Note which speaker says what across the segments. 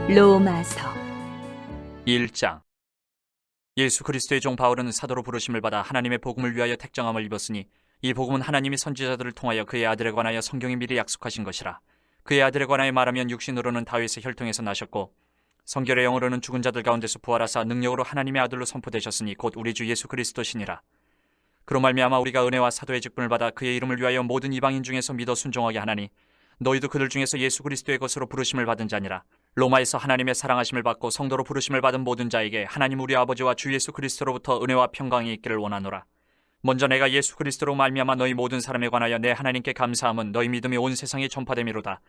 Speaker 1: 로마서
Speaker 2: 1장. 예수 그리스도의 종 바울은 사도로 부르심을 받아 하나님의 복음을 위하여 택정함을 입었으니 이 복음은 하나님이 선지자들을 통하여 그의 아들에 관하여 성경이 미리 약속하신 것이라. 그의 아들에 관하여 말하면 육신으로는 다윗의 혈통에서 나셨고 성결의 영으로는 죽은 자들 가운데서 부활하사 능력으로 하나님의 아들로 선포되셨으니 곧 우리 주 예수 그리스도시니라. 그로 말미암아 우리가 은혜와 사도의 직분을 받아 그의 이름을 위하여 모든 이방인 중에서 믿어 순종하게 하나니 너희도 그들 중에서 예수 그리스도의 것으로 부르심을 받은 자니라. 로마에서 하나님의 사랑하심을 받고 성도로 부르심을 받은 모든 자에게 하나님 우리 아버지와 주 예수 그리스도로부터 은혜와 평강이 있기를 원하노라. 먼저 내가 예수 그리스도로 말미암아 너희 모든 사람에 관하여 내 하나님께 감사함은 너희 믿음이 온 세상에 전파됨이로다.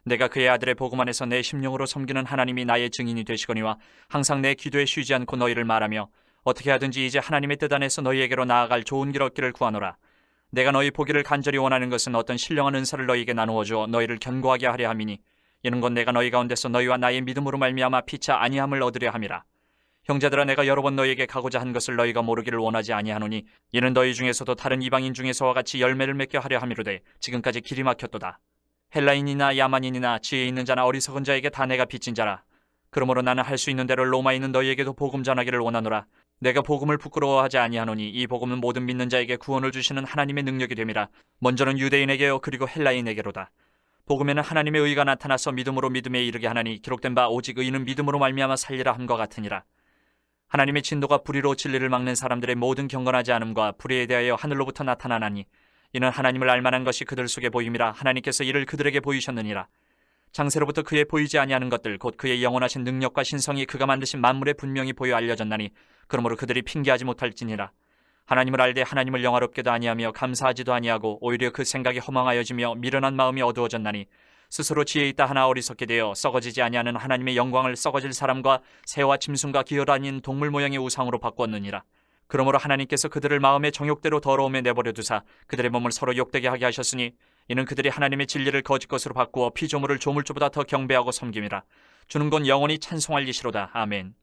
Speaker 2: 내가 그의 아들의 복음 안에서 내 심령으로 섬기는 하나님이 나의 증인이 되시거니와 항상 내 기도에 쉬지 않고 너희를 말하며 어떻게 하든지 이제 하나님의 뜻 안에서 너희에게로 나아갈 좋은 길 얻기를 구하노라. 내가 너희 보기를 간절히 원하는 것은 어떤 신령한 은사를 너희에게 나누어 주어 너희를 견고하게 하려 함이니 이는 건 내가 너희 가운데서 너희와 나의 믿음으로 말미암아 피차 아니함을 얻으려 함이라. 형제들아, 내가 여러 번 너희에게 가고자 한 것을 너희가 모르기를 원하지 아니하노니 이는 너희 중에서도 다른 이방인 중에서와 같이 열매를 맺게 하려 함이로되 지금까지 길이 막혔도다. 헬라인이나 야만인이나 지혜 있는 자나 어리석은 자에게 다 내가 빚진 자라. 그러므로 나는 할 수 있는 대로 로마에 있는 너희에게도 복음 전하기를 원하노라. 내가 복음을 부끄러워하지 아니하노니 이 복음은 모든 믿는 자에게 구원을 주시는 하나님의 능력이 됨이라. 먼저는 유대인에게요 그리고 헬라인에게로다. 복음에는 하나님의 의가 나타나서 믿음으로 믿음에 이르게 하나니 기록된 바 오직 의인은 믿음으로 말미암아 살리라 함과 같으니라. 하나님의 진노가 불의로 진리를 막는 사람들의 모든 경건하지 않음과 불의에 대하여 하늘로부터 나타나나니 이는 하나님을 알만한 것이 그들 속에 보임이라. 하나님께서 이를 그들에게 보이셨느니라. 장세로부터 그의 보이지 아니하는 것들 곧 그의 영원하신 능력과 신성이 그가 만드신 만물에 분명히 보여 알려졌나니 그러므로 그들이 핑계하지 못할지니라. 하나님을 알되 하나님을 영화롭게도 아니하며 감사하지도 아니하고 오히려 그 생각이 허망하여지며 미련한 마음이 어두워졌나니 스스로 지혜 있다 하나 어리석게 되어 썩어지지 아니하는 하나님의 영광을 썩어질 사람과 새와 짐승과 기어다니는 동물 모양의 우상으로 바꾸었느니라. 그러므로 하나님께서 그들을 마음의 정욕대로 더러움에 내버려 두사 그들의 몸을 서로 욕되게 하게 하셨으니 이는 그들이 하나님의 진리를 거짓 것으로 바꾸어 피조물을 조물주보다 더 경배하고 섬김이라. 주는 건 영원히 찬송할 이시로다. 아멘.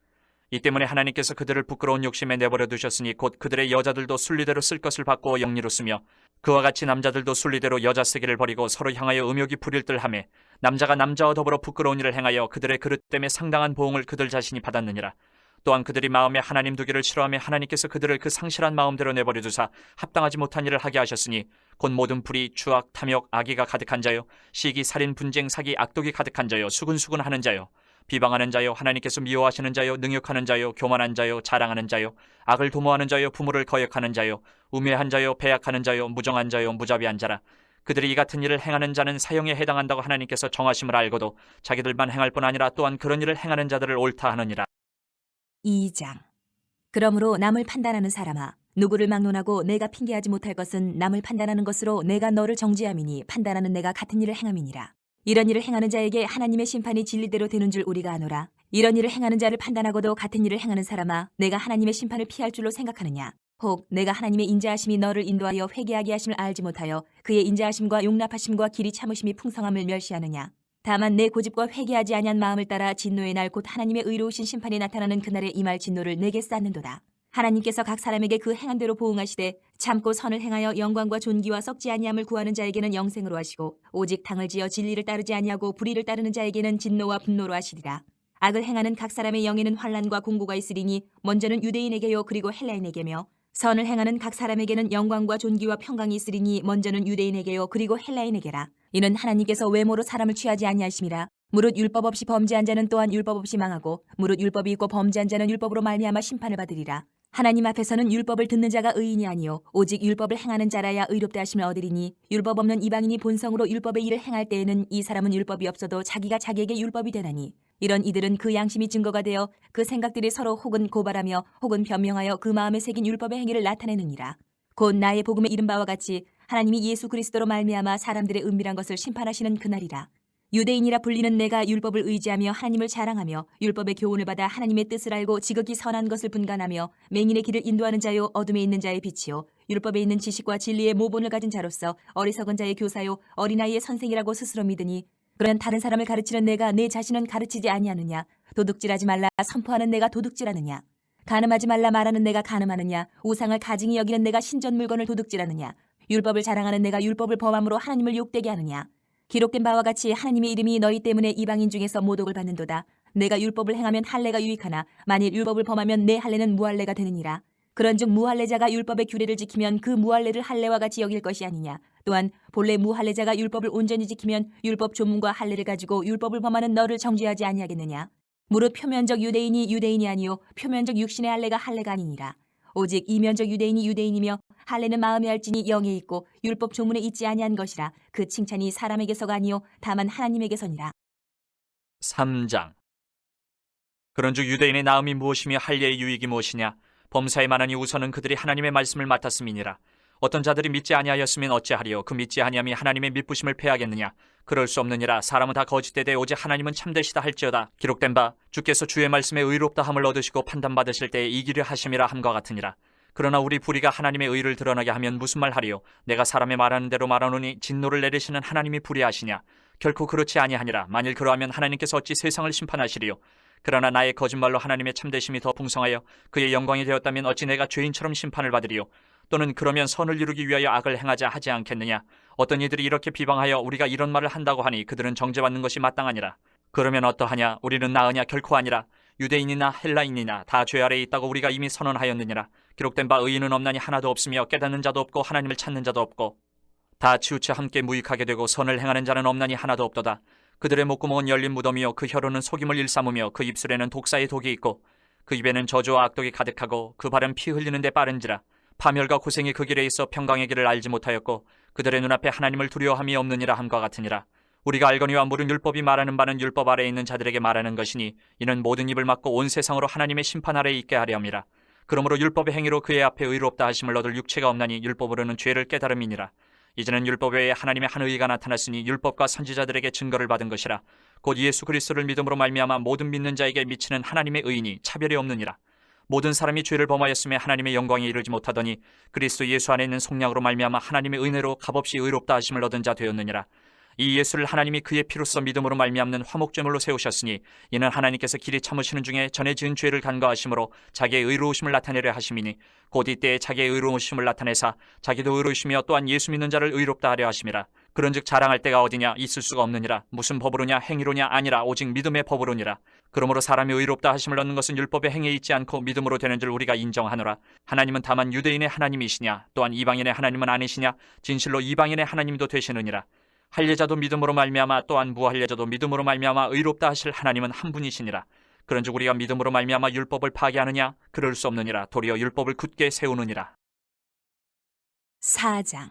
Speaker 2: 이 때문에 하나님께서 그들을 부끄러운 욕심에 내버려 두셨으니 곧 그들의 여자들도 순리대로 쓸 것을 바꾸어 영리로 쓰며 그와 같이 남자들도 순리대로 여자 쓰기를 버리고 서로 향하여 음욕이 부릴 듯하매 남자가 남자와 더불어 부끄러운 일을 행하여 그들의 그릇 때문에 상당한 보응을 그들 자신이 받았느니라. 또한 그들이 마음에 하나님 두기를 싫어하며 하나님께서 그들을 그 상실한 마음대로 내버려 두사 합당하지 못한 일을 하게 하셨으니 곧 모든 불의, 추악, 탐욕, 악의가 가득한 자요 시기, 살인, 분쟁, 사기, 악독이 가득한 자요 수근수근하는 자요 비방하는 자요 하나님께서 미워하시는 자요 능욕하는 자요 교만한 자요 자랑하는 자요 악을 도모하는 자요 부모를 거역하는 자요 우매한 자요 배약하는 자요 무정한 자요 무자비한 자라. 그들이 이 같은 일을 행하는 자는 사형에 해당한다고 하나님께서 정하심을 알고도 자기들만 행할 뿐 아니라 또한 그런 일을 행하는 자들을 옳다 하느니라.
Speaker 1: 2장. 그러므로 남을 판단하는 사람아, 누구를 막론하고 내가 핑계하지 못할 것은 남을 판단하는 것으로 내가 너를 정죄함이니 판단하는 내가 같은 일을 행함이니라. 이런 일을 행하는 자에게 하나님의 심판이 진리대로 되는 줄 우리가 아노라. 이런 일을 행하는 자를 판단하고도 같은 일을 행하는 사람아, 내가 하나님의 심판을 피할 줄로 생각하느냐? 혹 내가 하나님의 인자하심이 너를 인도하여 회개하게 하심을 알지 못하여 그의 인자하심과 용납하심과 길이 참으심이 풍성함을 멸시하느냐? 다만 내 고집과 회개하지 아니한 마음을 따라 진노의 날 곧 하나님의 의로우신 심판이 나타나는 그날에 임할 진노를 내게 쌓는도다. 하나님께서 각 사람에게 그 행한 대로 보응하시되 참고 선을 행하여 영광과 존귀와 썩지 아니함을 구하는 자에게는 영생으로 하시고 오직 당을 지어 진리를 따르지 아니하고 불의를 따르는 자에게는 진노와 분노로 하시리라. 악을 행하는 각 사람의 영에는 환난과 공고가 있으리니 먼저는 유대인에게요 그리고 헬라인에게며 선을 행하는 각 사람에게는 영광과 존귀와 평강이 있으리니 먼저는 유대인에게요 그리고 헬라인에게라. 이는 하나님께서 외모로 사람을 취하지 아니하심이라. 무릇 율법 없이 범죄한 자는 또한 율법 없이 망하고 무릇 율법이 있고 범죄한 자는 율법으로 말미암아 심판을 받으리라. 하나님 앞에서는 율법을 듣는 자가 의인이 아니요 오직 율법을 행하는 자라야 의롭다 하심을 얻으리니 율법 없는 이방인이 본성으로 율법의 일을 행할 때에는 이 사람은 율법이 없어도 자기가 자기에게 율법이 되나니 이런 이들은 그 양심이 증거가 되어 그 생각들이 서로 혹은 고발하며 혹은 변명하여 그 마음에 새긴 율법의 행위를 나타내느니라. 곧 나의 복음에 이른 바와 같이 하나님이 예수 그리스도로 말미암아 사람들의 은밀한 것을 심판하시는 그날이라. 유대인이라 불리는 내가 율법을 의지하며 하나님을 자랑하며 율법의 교훈을 받아 하나님의 뜻을 알고 지극히 선한 것을 분간하며 맹인의 길을 인도하는 자요 어둠에 있는 자의 빛이요 율법에 있는 지식과 진리의 모본을 가진 자로서 어리석은 자의 교사요 어린아이의 선생이라고 스스로 믿으니 그러면 다른 사람을 가르치는 내가 내 자신은 가르치지 아니하느냐? 도둑질하지 말라 선포하는 내가 도둑질하느냐? 간음하지 말라 말하는 내가 간음하느냐? 우상을 가증히 여기는 내가 신전 물건을 도둑질하느냐? 율법을 자랑하는 내가 율법을 범함으로 하나님을 욕되게 하느냐? 기록된 바와 같이 하나님의 이름이 너희 때문에 이방인 중에서 모독을 받는도다. 내가 율법을 행하면 할례가 유익하나 만일 율법을 범하면 내 할례는 무할례가 되느니라. 그런즉 무할례자가 율법의 규례를 지키면 그 무할례를 할례와 같이 여길 것이 아니냐. 또한 본래 무할례자가 율법을 온전히 지키면 율법 조문과 할례를 가지고 율법을 범하는 너를 정죄하지 아니하겠느냐. 무릇 표면적 유대인이 유대인이 아니요 표면적 육신의 할례가 할례가 아니니라. 오직 이면적 유대인이 유대인이며 할례는 마음에 할지니 영에 있고 율법 조문에 있지 아니한 것이라. 그 칭찬이 사람에게서가 아니요 다만 하나님에게서니라.
Speaker 2: 3장. 그런즉 유대인의 나음이 무엇이며 할례의 유익이 무엇이냐? 범사에 만하니 우선은 그들이 하나님의 말씀을 맡았음이니라. 어떤 자들이 믿지 아니하였으면 어찌하리요? 그 믿지 아니함이 하나님의 믿부심을 패하겠느냐? 그럴 수 없느니라. 사람은 다 거짓되되 오직 하나님은 참되시다 할지어다. 기록된 바 주께서 주의 말씀에 의롭다 함을 얻으시고 판단받으실 때에 이기려 하심이라 함과 같으니라. 그러나 우리 불의가 하나님의 의를 드러나게 하면 무슨 말 하리요? 내가 사람의 말하는 대로 말하노니 진노를 내리시는 하나님이 불의하시냐? 결코 그렇지 아니하니라. 만일 그러하면 하나님께서 어찌 세상을 심판하시리요? 그러나 나의 거짓말로 하나님의 참되심이 더 풍성하여 그의 영광이 되었다면 어찌 내가 죄인처럼 심판을 받으리요? 또는 그러면 선을 이루기 위하여 악을 행하자 하지 않겠느냐? 어떤 이들이 이렇게 비방하여 우리가 이런 말을 한다고 하니 그들은 정죄받는 것이 마땅하니라. 그러면 어떠하냐? 우리는 나으냐? 결코 아니라. 유대인이나 헬라인이나 다 죄 아래에 있다고 우리가 이미 선언하였느니라. 기록된 바 의인은 없나니 하나도 없으며 깨닫는 자도 없고 하나님을 찾는 자도 없고 다 치우쳐 함께 무익하게 되고 선을 행하는 자는 없나니 하나도 없도다. 그들의 목구멍은 열린 무덤이요 그 혀로는 속임을 일삼으며 그 입술에는 독사의 독이 있고 그 입에는 저주와 악독이 가득하고 그 발은 피 흘리는데 빠른지라. 파멸과 고생이 그 길에 있어 평강의 길을 알지 못하였고 그들의 눈앞에 하나님을 두려워함이 없느니라 함과 같으니라. 우리가 알거니와 물은 율법이 말하는 바는 율법 아래에 있는 자들에게 말하는 것이니 이는 모든 입을 막고 온 세상으로 하나님의 심판 아래에 있게 하려 함이라. 그러므로 율법의 행위로 그의 앞에 의롭다 하심을 얻을 육체가 없나니 율법으로는 죄를 깨달음이니라. 이제는 율법 외에 하나님의 한 의가 나타났으니 율법과 선지자들에게 증거를 받은 것이라. 곧 예수 그리스도를 믿음으로 말미암아 모든 믿는 자에게 미치는 하나님의 의인이 차별이 없느니라. 모든 사람이 죄를 범하였음에 하나님의 영광에 이르지 못하더니 그리스도 예수 안에 있는 속량으로 말미암아 하나님의 은혜로 값없이 의롭다 하심을 얻은 자 되었느니라. 이 예수를 하나님이 그의 피로써 믿음으로 말미암는 화목제물로 세우셨으니 이는 하나님께서 길이 참으시는 중에 전에 지은 죄를 간과하심으로 자기의 의로우심을 나타내려 하심이니 곧 이때에 자기의 의로우심을 나타내사 자기도 의로우시며 또한 예수 믿는 자를 의롭다 하려 하심이라. 그런즉 자랑할 때가 어디냐? 있을 수가 없느니라. 무슨 법으로냐? 행위로냐? 아니라 오직 믿음의 법으로니라. 그러므로 사람이 의롭다 하심을 얻는 것은 율법의 행위에 있지 않고 믿음으로 되는 줄 우리가 인정하노라. 하나님은 다만 유대인의 하나님이시냐? 또한 이방인의 하나님은 아니시냐? 진실로 이방인의 하나님도 되시느니라. 할례자도 믿음으로 말미암아 또한 무할례자도 믿음으로 말미암아 의롭다 하실 하나님은 한 분이시니라. 그런즉 우리가 믿음으로 말미암아 율법을 파괴하느냐? 그럴 수 없느니라. 도리어 율법을 굳게 세우느니라.
Speaker 1: 4장.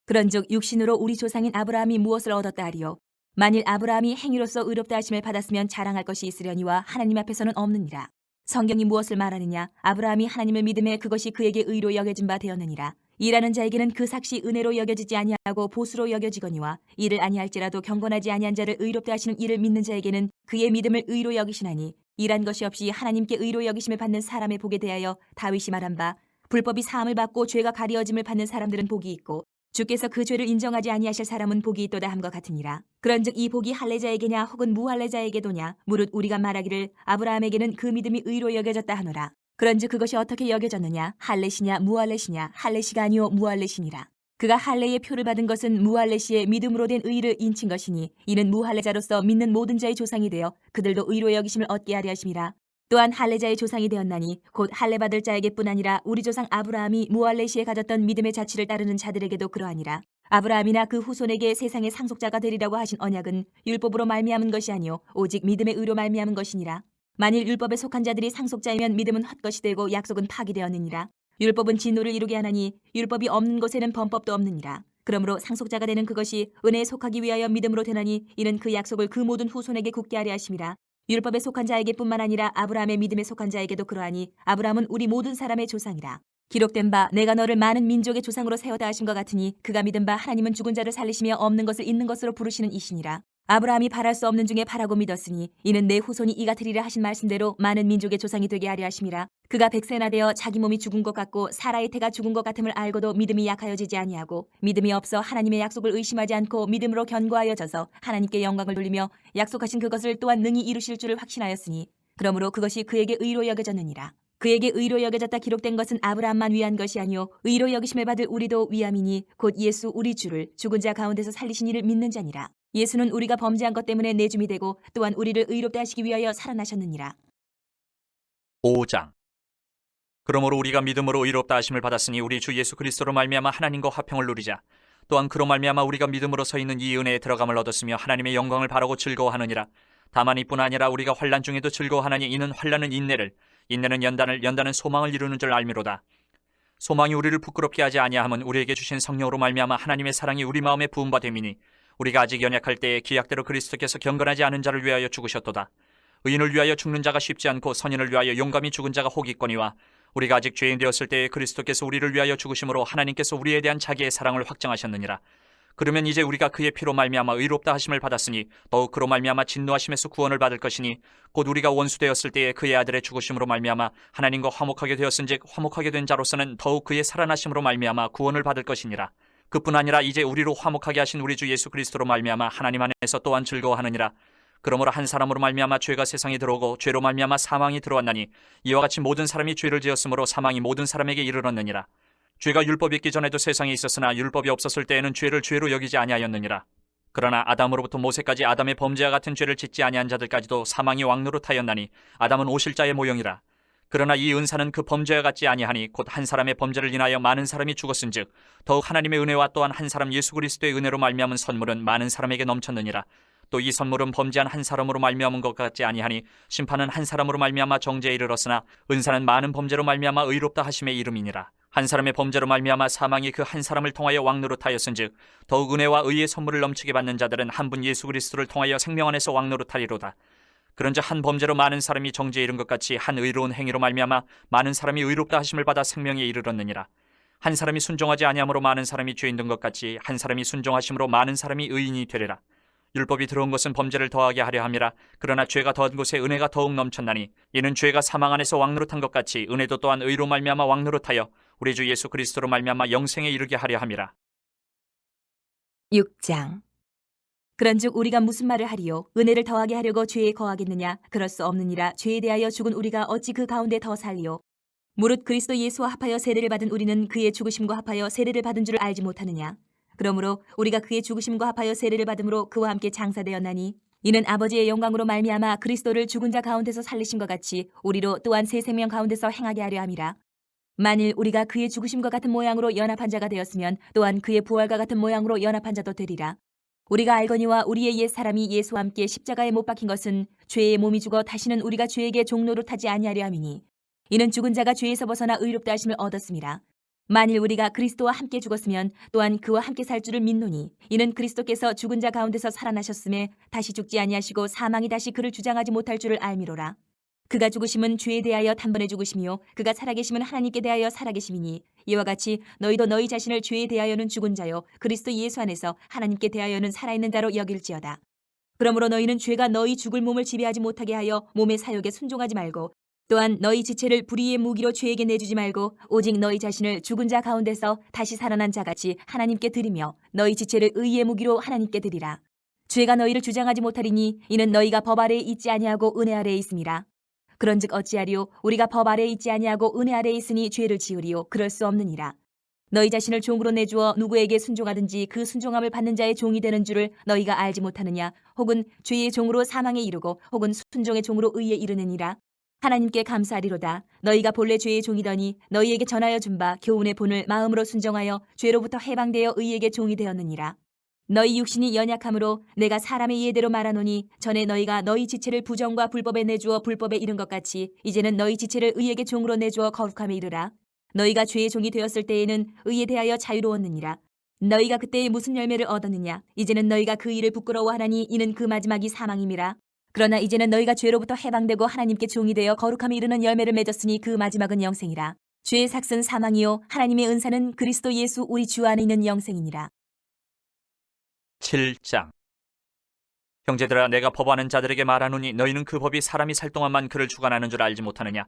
Speaker 1: 그런즉 육신으로 우리 조상인 아브라함이 무엇을 얻었다 하리요? 만일 아브라함이 행위로서 의롭다 하심을 받았으면 자랑할 것이 있으려니와 하나님 앞에서는 없느니라. 성경이 무엇을 말하느냐? 아브라함이 하나님을 믿음에 그것이 그에게 의로 여겨진 바 되었느니라. 일하는 자에게는 그 삭시 은혜로 여겨지지 아니하고 보수로 여겨지거니와 이를 아니할지라도 경건하지 아니한 자를 의롭다 하시는 이를 믿는 자에게는 그의 믿음을 의로 여기시나니 일한 것이 없이 하나님께 의로 여기심을 받는 사람의 복에 대하여 다윗이 말한 바 불법이 사함을 받고 죄가 가리어짐을 받는 사람들은 복이 있고 주께서 그 죄를 인정하지 아니하실 사람은 복이 있도다 함과 같으니라. 그런즉 이 복이 할례자에게냐 혹은 무할례자에게도냐? 무릇 우리가 말하기를 아브라함에게는 그 믿음이 의로 여겨졌다 하노라. 그런즉 그것이 어떻게 여겨졌느냐? 할례시냐 무할례시냐? 할례시가 아니요 무할례시니라. 그가 할례의 표를 받은 것은 무할례시의 믿음으로 된 의를 인친 것이니 이는 무할례자로서 믿는 모든 자의 조상이 되어 그들도 의로 여기심을 얻게 하려 하심이라. 또한 할례자의 조상이 되었나니 곧 할례 받을 자에게뿐 아니라 우리 조상 아브라함이 무할례시에 가졌던 믿음의 자취를 따르는 자들에게도 그러하니라. 아브라함이나 그 후손에게 세상의 상속자가 되리라고 하신 언약은 율법으로 말미암은 것이 아니요 오직 믿음의 의로 말미암은 것이니라. 만일 율법에 속한 자들이 상속자이면 믿음은 헛것이 되고 약속은 파기되었느니라. 율법은 진노를 이루게 하나니 율법이 없는 곳에는 범법도 없느니라. 그러므로 상속자가 되는 그것이 은혜에 속하기 위하여 믿음으로 되나니 이는 그 약속을 그 모든 후손에게 굳게 하려 하심이라. 율법에 속한 자에게뿐만 아니라 아브라함의 믿음에 속한 자에게도 그러하니 아브라함은 우리 모든 사람의 조상이라. 기록된 바 내가 너를 많은 민족의 조상으로 세우다 하심과 같으니 그가 믿은 바 하나님은 죽은 자를 살리시며 없는 것을 있는 것으로 부르시는 이시니라. 아브라함이 바랄 수 없는 중에 바라고 믿었으니 이는 내 후손이 이가 되리라 하신 말씀대로 많은 민족의 조상이 되게 하려 하심이라. 그가 백세나 되어 자기 몸이 죽은 것 같고 사라의 태가 죽은 것 같음을 알고도 믿음이 약하여지지 아니하고 믿음이 없어 하나님의 약속을 의심하지 않고 믿음으로 견고하여져서 하나님께 영광을 돌리며 약속하신 그것을 또한 능히 이루실 줄을 확신하였으니 그러므로 그것이 그에게 의로 여겨졌느니라. 그에게 의로 여겨졌다 기록된 것은 아브라함만 위한 것이 아니요 의로 여기심을 받을 우리도 위함이니 곧 예수 우리 주를 죽은 자 가운데서 살리신 이를 믿는 자니라. 예수는 우리가 범죄한 것 때문에 내줌이 되고 또한 우리를 의롭게 하시기 위하여 살아나셨느니라.
Speaker 2: 5장. 그러므로 우리가 믿음으로 의롭다 하심을 받았으니 우리 주 예수 그리스도로 말미암아 하나님과 화평을 누리자. 또한 그로 말미암아 우리가 믿음으로 서 있는 이 은혜에 들어감을 얻었으며 하나님의 영광을 바라고 즐거워하느니라. 다만 이뿐 아니라 우리가 환난 중에도 즐거워하나니 이는 환난은 인내를, 인내는 연단을, 연단은 소망을 이루는 줄 알미로다. 소망이 우리를 부끄럽게 하지 아니하면 우리에게 주신 성령으로 말미암아 하나님의 사랑이 우리 마음에 부음바 됨이니 우리가 아직 연약할 때에 기약대로 그리스도께서 경건하지 않은 자를 위하여 죽으셨도다. 의인을 위하여 죽는 자가 쉽지 않고 선인을 위하여 용감히 죽은 자가 혹 있거니와 우리가 아직 죄인 되었을 때에 그리스도께서 우리를 위하여 죽으심으로 하나님께서 우리에 대한 자기의 사랑을 확정하셨느니라. 그러면 이제 우리가 그의 피로 말미암아 의롭다 하심을 받았으니 더욱 그로 말미암아 진노하심에서 구원을 받을 것이니 곧 우리가 원수 되었을 때에 그의 아들의 죽으심으로 말미암아 하나님과 화목하게 되었은즉 화목하게 된 자로서는 더욱 그의 살아나심으로 말미암아 구원을 받을 것이니라. 그뿐 아니라 이제 우리로 화목하게 하신 우리 주 예수 그리스도로 말미암아 하나님 안에서 또한 즐거워하느니라. 그러므로 한 사람으로 말미암아 죄가 세상에 들어오고 죄로 말미암아 사망이 들어왔나니 이와 같이 모든 사람이 죄를 지었으므로 사망이 모든 사람에게 이르렀느니라. 죄가 율법이 있기 전에도 세상에 있었으나 율법이 없었을 때에는 죄를 죄로 여기지 아니하였느니라. 그러나 아담으로부터 모세까지 아담의 범죄와 같은 죄를 짓지 아니한 자들까지도 사망이 왕노릇하였나니 아담은 오실자의 모형이라. 그러나 이 은사는 그 범죄와 같지 아니하니 곧 한 사람의 범죄를 인하여 많은 사람이 죽었은즉 더욱 하나님의 은혜와 또한 한 사람 예수 그리스도의 은혜로 말미암은 선물은 많은 사람에게 넘쳤느니라. 또 이 선물은 범죄한 한 사람으로 말미암은 것 같지 아니하니 심판은 한 사람으로 말미암아 정죄에 이르렀으나 은사는 많은 범죄로 말미암아 의롭다 하심의 이름이니라. 한 사람의 범죄로 말미암아 사망이 그 한 사람을 통하여 왕노릇하였은즉 더욱 은혜와 의의 선물을 넘치게 받는 자들은 한 분 예수 그리스도를 통하여 생명 안에서 왕노릇하리로다. 그런즉 한 범죄로 많은 사람이 정죄에 이른 것 같이 한 의로운 행위로 말미암아 많은 사람이 의롭다 하심을 받아 생명에 이르렀느니라. 한 사람이 순종하지 아니함으로 많은 사람이 죄인 된 것 같이 한 사람이 순종하심으로 많은 사람이 의인이 되리라. 율법이 들어온 것은 범죄를 더하게 하려 함이라. 그러나 죄가 더한 곳에 은혜가 더욱 넘쳤나니 이는 죄가 사망 안에서 왕노릇한 것 같이 은혜도 또한 의로 말미암아 왕노릇하여 우리 주 예수 그리스도로 말미암아 영생에 이르게 하려 함이라.
Speaker 1: 6장. 그런즉 우리가 무슨 말을 하리요? 은혜를 더하게 하려고 죄에 거하겠느냐? 그럴 수 없느니라. 죄에 대하여 죽은 우리가 어찌 그 가운데 더 살리요? 무릇 그리스도 예수와 합하여 세례를 받은 우리는 그의 죽으심과 합하여 세례를 받은 줄 알지 못하느냐? 그러므로 우리가 그의 죽으심과 합하여 세례를 받음으로 그와 함께 장사되었나니 이는 아버지의 영광으로 말미암아 그리스도를 죽은 자 가운데서 살리신 것 같이 우리로 또한 새 생명 가운데서 행하게 하려 함이라. 만일 우리가 그의 죽으심과 같은 모양으로 연합한 자가 되었으면 또한 그의 부활과 같은 모양으로 연합한 자도 되리라. 우리가 알거니와 우리의 옛 사람이 예수와 함께 십자가에 못 박힌 것은 죄의 몸이 죽어 다시는 우리가 죄에게 종노릇하지 아니하려 함이니 이는 죽은 자가 죄에서 벗어나 의롭다 하심을 얻었음이라. 만일 우리가 그리스도와 함께 죽었으면 또한 그와 함께 살 줄을 믿노니 이는 그리스도께서 죽은 자 가운데서 살아나셨음에 다시 죽지 아니하시고 사망이 다시 그를 주장하지 못할 줄을 알미로라. 그가 죽으심은 죄에 대하여 단번에 죽으심이요 그가 살아계심은 하나님께 대하여 살아계심이니 이와 같이 너희도 너희 자신을 죄에 대하여는 죽은 자요 그리스도 예수 안에서 하나님께 대하여는 살아있는 자로 여길지어다. 그러므로 너희는 죄가 너희 죽을 몸을 지배하지 못하게 하여 몸의 사욕에 순종하지 말고 또한 너희 지체를 불의의 무기로 죄에게 내주지 말고 오직 너희 자신을 죽은 자 가운데서 다시 살아난 자같이 하나님께 드리며 너희 지체를 의의 무기로 하나님께 드리라. 죄가 너희를 주장하지 못하리니 이는 너희가 법 아래에 있지 아니하고 은혜 아래에 있음이라. 그런즉 어찌하리요? 우리가 법 아래에 있지 아니하고 은혜 아래에 있으니 죄를 지으리요? 그럴 수 없느니라. 너희 자신을 종으로 내주어 누구에게 순종하든지 그 순종함을 받는 자의 종이 되는 줄을 너희가 알지 못하느냐? 혹은 죄의 종으로 사망에 이르고 혹은 순종의 종으로 의에 이르느니라. 하나님께 감사하리로다. 너희가 본래 죄의 종이더니 너희에게 전하여 준 바 교훈의 본을 마음으로 순종하여 죄로부터 해방되어 의에게 종이 되었느니라. 너희 육신이 연약함으로 내가 사람의 예대로 말하노니 전에 너희가 너희 지체를 부정과 불법에 내주어 불법에 이른 것 같이 이제는 너희 지체를 의에게 종으로 내주어 거룩함에 이르라. 너희가 죄의 종이 되었을 때에는 의에 대하여 자유로웠느니라. 너희가 그때에 무슨 열매를 얻었느냐? 이제는 너희가 그 일을 부끄러워하나니 이는 그 마지막이 사망임이라. 그러나 이제는 너희가 죄로부터 해방되고 하나님께 종이 되어 거룩함에 이르는 열매를 맺었으니 그 마지막은 영생이라. 죄의 삭은 사망이요 하나님의 은사는 그리스도 예수 우리 주 안에 있는 영생이니라.
Speaker 2: 7장. 형제들아 내가 법하는 자들에게 말하노니 너희는 그 법이 사람이 살 동안만 그를 주관하는 줄 알지 못하느냐.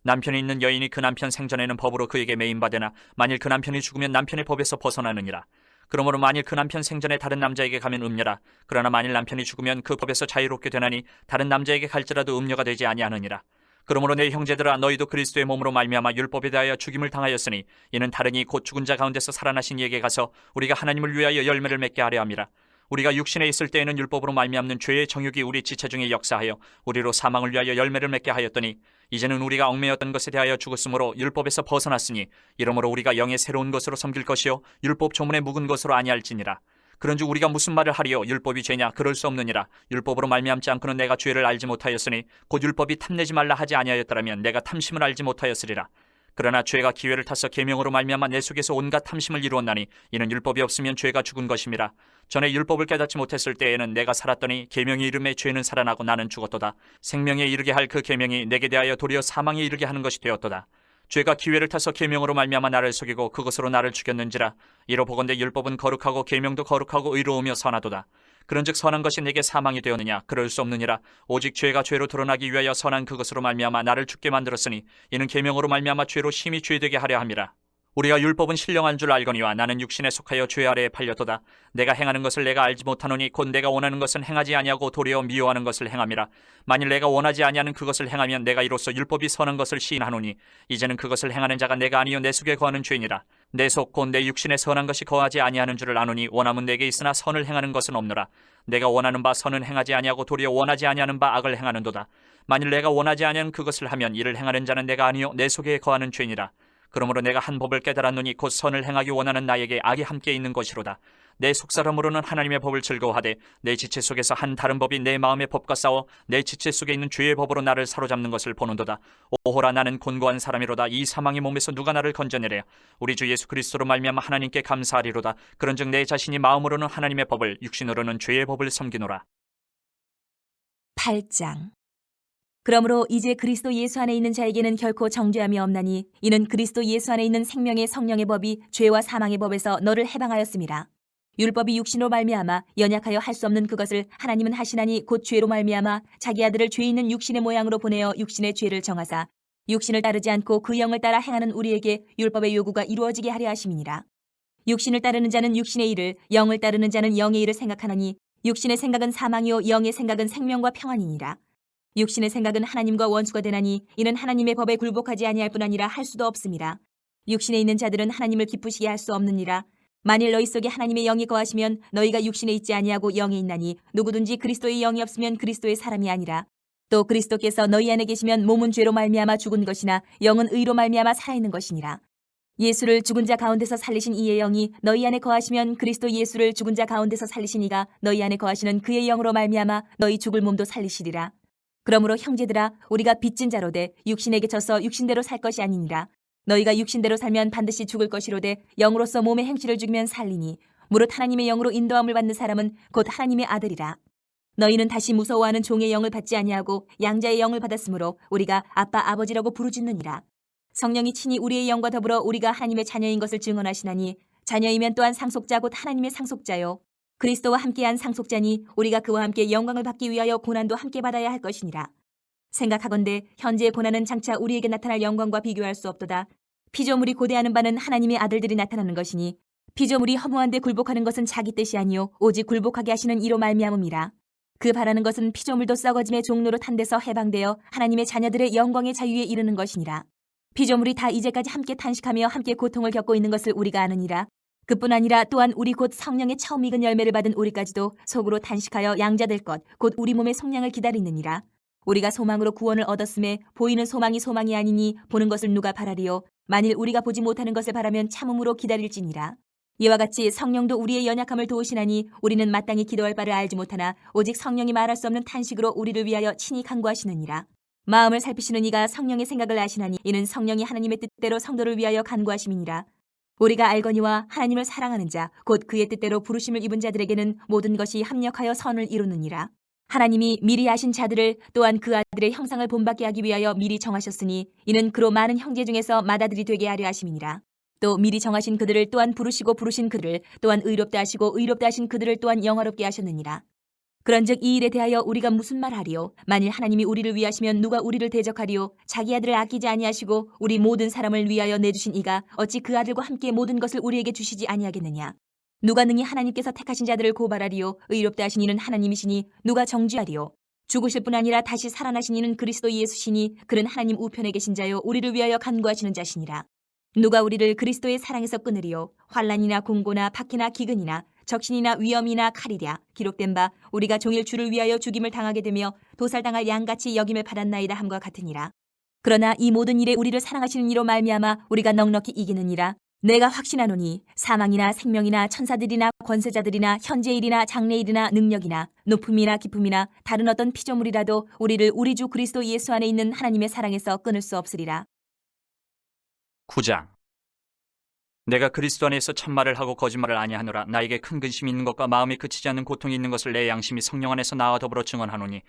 Speaker 2: 남편이 있는 여인이 그 남편 생전에는 법으로 그에게 매인받으나 만일 그 남편이 죽으면 남편의 법에서 벗어나느니라. 그러므로 만일 그 남편 생전에 다른 남자에게 가면 음녀라. 그러나 만일 남편이 죽으면 그 법에서 자유롭게 되나니 다른 남자에게 갈지라도 음녀가 되지 아니하느니라. 그러므로 내 형제들아 너희도 그리스도의 몸으로 말미암아 율법에 대하여 죽임을 당하였으니 이는 다른이 곧 죽은 자 가운데서 살아나신 이에게 가서 우리가 하나님을 위하여 열매를 맺게 하려 함이라. 우리가 육신에 있을 때에는 율법으로 말미암는 죄의 정욕이 우리 지체 중에 역사하여 우리로 사망을 위하여 열매를 맺게 하였더니 이제는 우리가 얽매였던 것에 대하여 죽었으므로 율법에서 벗어났으니 이러므로 우리가 영의 새로운 것으로 섬길 것이요 율법 조문에 묵은 것으로 아니할지니라. 그런즉 우리가 무슨 말을 하리요? 율법이 죄냐? 그럴 수 없느니라. 율법으로 말미암지 않고는 내가 죄를 알지 못하였으니 곧 율법이 탐내지 말라 하지 아니하였더라면 내가 탐심을 알지 못하였으리라. 그러나 죄가 기회를 타서 계명으로 말미암아 내 속에서 온갖 탐심을 이루었나니 이는 율법이 없으면 죄가 죽은 것임이라. 전에 율법을 깨닫지 못했을 때에는 내가 살았더니 계명이 이름에 죄는 살아나고 나는 죽었도다. 생명에 이르게 할 그 계명이 내게 대하여 도리어 사망에 이르게 하는 것이 되었도다. 죄가 기회를 타서 계명으로 말미암아 나를 속이고 그것으로 나를 죽였는지라. 이로 보건대 율법은 거룩하고 계명도 거룩하고 의로우며 선하도다. 그런즉 선한 것이 내게 사망이 되었느냐? 그럴 수 없느니라. 오직 죄가 죄로 드러나기 위하여 선한 그것으로 말미암아 나를 죽게 만들었으니 이는 계명으로 말미암아 죄로 심히 죄되게 하려 함이라. 우리가 율법은 신령한 줄 알거니와 나는 육신에 속하여 죄 아래에 팔렸도다. 내가 행하는 것을 내가 알지 못하노니 곧 내가 원하는 것은 행하지 아니하고 도리어 미워하는 것을 행함이라. 만일 내가 원하지 아니하는 그것을 행하면 내가 이로써 율법이 선한 것을 시인하노니 이제는 그것을 행하는 자가 내가 아니요 내 속에 거하는 죄니라. 내 속 곧 내 육신에 선한 것이 거하지 아니하는 줄을 아노니 원함은 내게 있으나 선을 행하는 것은 없노라. 내가 원하는 바 선은 행하지 아니하고 도리어 원하지 아니하는 바 악을 행하는도다. 만일 내가 원하지 아니하는 그것을 하면 이를 행하는 자는 내가 아니요 내 속에 거하는 죄니라. 그러므로 내가 한 법을 깨달았노니 곧 선을 행하기 원하는 나에게 악이 함께 있는 것이로다. 내 속사람으로는 하나님의 법을 즐거워하되 내 지체 속에서 한 다른 법이 내 마음의 법과 싸워 내 지체 속에 있는 죄의 법으로 나를 사로잡는 것을 보는도다. 오호라 나는 곤고한 사람이로다. 이 사망의 몸에서 누가 나를 건져내랴. 우리 주 예수 그리스도로 말미암아 하나님께 감사하리로다. 그런즉 내 자신이 마음으로는 하나님의 법을 육신으로는 죄의 법을 섬기노라.
Speaker 1: 8장. 그러므로 이제 그리스도 예수 안에 있는 자에게는 결코 정죄함이 없나니 이는 그리스도 예수 안에 있는 생명의 성령의 법이 죄와 사망의 법에서 너를 해방하였음이라. 율법이 육신으로 말미암아 연약하여 할 수 없는 그것을 하나님은 하시나니 곧 죄로 말미암아 자기 아들을 죄 있는 육신의 모양으로 보내어 육신의 죄를 정하사 육신을 따르지 않고 그 영을 따라 행하는 우리에게 율법의 요구가 이루어지게 하려 하심이니라. 육신을 따르는 자는 육신의 일을, 영을 따르는 자는 영의 일을 생각하나니 육신의 생각은 사망이요 영의 생각은 생명과 평안이니라. 육신의 생각은 하나님과 원수가 되나니 이는 하나님의 법에 굴복하지 아니할 뿐 아니라 할 수도 없음이라. 육신에 있는 자들은 하나님을 기쁘시게 할 수 없느니라. 만일 너희 속에 하나님의 영이 거하시면 너희가 육신에 있지 아니하고 영에 있나니 누구든지 그리스도의 영이 없으면 그리스도의 사람이 아니라. 또 그리스도께서 너희 안에 계시면 몸은 죄로 말미암아 죽은 것이나 영은 의로 말미암아 살아있는 것이니라. 예수를 죽은 자 가운데서 살리신 이의 영이 너희 안에 거하시면 그리스도 예수를 죽은 자 가운데서 살리신 이가 너희 안에 거하시는 그의 영으로 말미암아 너희 죽을 몸도 살리시리라. 그러므로 형제들아 우리가 빚진 자로 돼 육신에게 져서 육신대로 살 것이 아니니라. 너희가 육신대로 살면 반드시 죽을 것이로되 영으로서 몸의 행실을 죽이면 살리니 무릇 하나님의 영으로 인도함을 받는 사람은 곧 하나님의 아들이라. 너희는 다시 무서워하는 종의 영을 받지 아니하고 양자의 영을 받았으므로 우리가 아빠 아버지라고 부르짖느니라. 성령이 친히 우리의 영과 더불어 우리가 하나님의 자녀인 것을 증언하시나니 자녀이면 또한 상속자 곧 하나님의 상속자요 그리스도와 함께한 상속자니 우리가 그와 함께 영광을 받기 위하여 고난도 함께 받아야 할 것이니라. 생각하건대 현재의 고난은 장차 우리에게 나타날 영광과 비교할 수 없도다. 피조물이 고대하는 바는 하나님의 아들들이 나타나는 것이니 피조물이 허무한 데 굴복하는 것은 자기 뜻이 아니요 오직 굴복하게 하시는 이로 말미암음이라. 그 바라는 것은 피조물도 썩어짐의 종로로 탄 데서 해방되어 하나님의 자녀들의 영광의 자유에 이르는 것이니라. 피조물이 다 이제까지 함께 탄식하며 함께 고통을 겪고 있는 것을 우리가 아느니라. 그뿐 아니라 또한 우리 곧 성령의 처음 익은 열매를 받은 우리까지도 속으로 탄식하여 양자될 것 곧 우리 몸의 속량을 기다리느니라. 우리가 소망으로 구원을 얻었음에 보이는 소망이 소망이 아니니 보는 것을 누가 바라리요. 만일 우리가 보지 못하는 것을 바라면 참음으로 기다릴지니라. 이와 같이 성령도 우리의 연약함을 도우시나니 우리는 마땅히 기도할 바를 알지 못하나 오직 성령이 말할 수 없는 탄식으로 우리를 위하여 친히 간구하시느니라. 마음을 살피시는 이가 성령의 생각을 아시나니 이는 성령이 하나님의 뜻대로 성도를 위하여 간구하심이니라. 우리가 알거니와 하나님을 사랑하는 자 곧 그의 뜻대로 부르심을 입은 자들에게는 모든 것이 합력하여 선을 이루느니라. 하나님이 미리 아신 자들을 또한 그 아들의 형상을 본받게 하기 위하여 미리 정하셨으니 이는 그로 많은 형제 중에서 맏아들이 되게 하려 하심이니라. 또 미리 정하신 그들을 또한 부르시고 부르신 그들을 또한 의롭다 하시고 의롭다 하신 그들을 또한 영화롭게 하셨느니라. 그런즉 이 일에 대하여 우리가 무슨 말하리요? 만일 하나님이 우리를 위하시면 누가 우리를 대적하리요? 자기 아들을 아끼지 아니하시고 우리 모든 사람을 위하여 내주신 이가 어찌 그 아들과 함께 모든 것을 우리에게 주시지 아니하겠느냐? 누가 능히 하나님께서 택하신 자들을 고발하리요? 의롭다 하신 이는 하나님이시니 누가 정죄하리요? 죽으실 뿐 아니라 다시 살아나신 이는 그리스도 예수시니 그는 하나님 우편에 계신 자요 우리를 위하여 간구하시는 자시니라. 누가 우리를 그리스도의 사랑에서 끊으리요? 환난이나 공고나 박해나 기근이나 적신이나 위험이나 칼이랴 기록된 바 우리가 종일 주를 위하여 죽임을 당하게 되며 도살당할 양같이 여김을 받았나이다 함과 같으니라. 그러나 이 모든 일에 우리를 사랑하시는 이로 말미암아 우리가 넉넉히 이기느니라. 내가 확신하노니 사망이나 생명이나 천사들이나 권세자들이나 현재일이나 장래일이나 능력이나 높음이나 깊음이나 다른 어떤 피조물이라도 우리를 우리 주 그리스도 예수 안에 있는 하나님의 사랑에서 끊을 수 없으리라.
Speaker 2: 9장. 내가 그리스도 안에서 참말을 하고 거짓말을 아니하노라. 나에게 큰 근심이 있는 것과 마음이 그치지 않는 고통이 있는 것을 내 양심이 성령 안에서 나와 더불어 증언하노니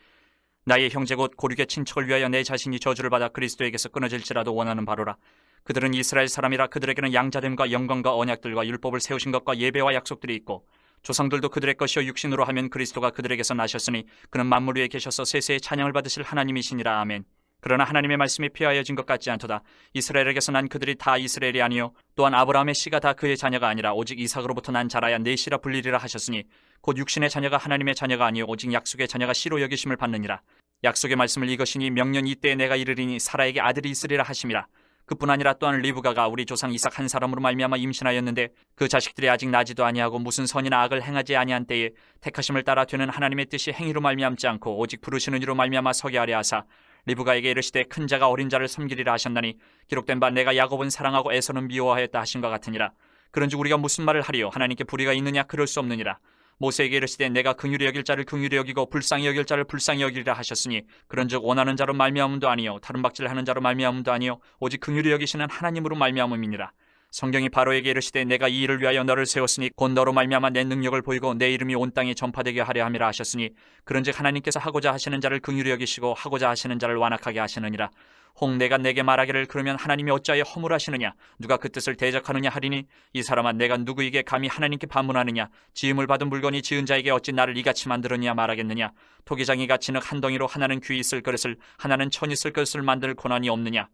Speaker 2: 나의 형제 곧 고륙의 친척을 위하여 내 자신이 저주를 받아 그리스도에게서 끊어질지라도 원하는 바로라. 그들은 이스라엘 사람이라 그들에게는 양자됨과 영광과 언약들과 율법을 세우신 것과 예배와 약속들이 있고 조상들도 그들의 것이요 육신으로 하면 그리스도가 그들에게서 나셨으니 그는 만물 위에 계셔서 세세의 찬양을 받으실 하나님이시니라. 아멘. 그러나 하나님의 말씀이 피하여진 것 같지 않도다. 이스라엘에게서 난 그들이 다 이스라엘이 아니요 또한 아브라함의 씨가 다 그의 자녀가 아니라 오직 이삭으로부터 난 자라야 내 씨라 불리리라 하셨으니 곧 육신의 자녀가 하나님의 자녀가 아니요 오직 약속의 자녀가 씨로 여기심을 받느니라. 약속의 말씀을 이것이니 명년 이때에 내가 이르리니 사라에게 아들이 있으리라 하심이라. 그뿐 아니라 또한 리브가가 우리 조상 이삭 한 사람으로 말미암아 임신하였는데 그 자식들이 아직 나지도 아니하고 무슨 선이나 악을 행하지 아니한 때에 택하심을 따라 되는 하나님의 뜻이 행위로 말미암지 않고 오직 부르시는 이로 말미암아 서게 하려 하사 리브가에게 이르시되 큰 자가 어린 자를 섬기리라 하셨나니 기록된 바 내가 야곱은 사랑하고 에서는 미워하였다 하신 것 같으니라. 그런즉 우리가 무슨 말을 하리요? 하나님께 불의가 있느냐? 그럴 수 없느니라. 모세에게 이르시되 내가 긍휼히 여길 자를 긍휼히 여기고 불쌍히 여길 자를 불쌍히 여기리라 하셨으니 그런즉 원하는 자로 말미암음도 아니요 다른 박질하는 자로 말미암음도 아니요 오직 긍휼히 여기시는 하나님으로 말미암음이니라. 성경이 바로에게 이르시되 내가 이 일을 위하여 너를 세웠으니 곧 너로 말미암아 내 능력을 보이고 내 이름이 온 땅에 전파되게 하려 함이라 하셨으니 그런즉 하나님께서 하고자 하시는 자를 긍휼히 여기시고 하고자 하시는 자를 완악하게 하시느니라. 혹 내가 내게 말하기를 그러면 하나님이 어찌하여 허물하시느냐? 누가 그 뜻을 대적하느냐 하리니 이 사람아 내가 누구에게 감히 하나님께 반문하느냐? 지음을 받은 물건이 지은 자에게 어찌 나를 이같이 만들었냐 말하겠느냐? 토기장이 갇히는 한 덩이로 하나는 귀 있을 그릇을 하나는 천 있을 그릇을 만들 고난이 없느냐?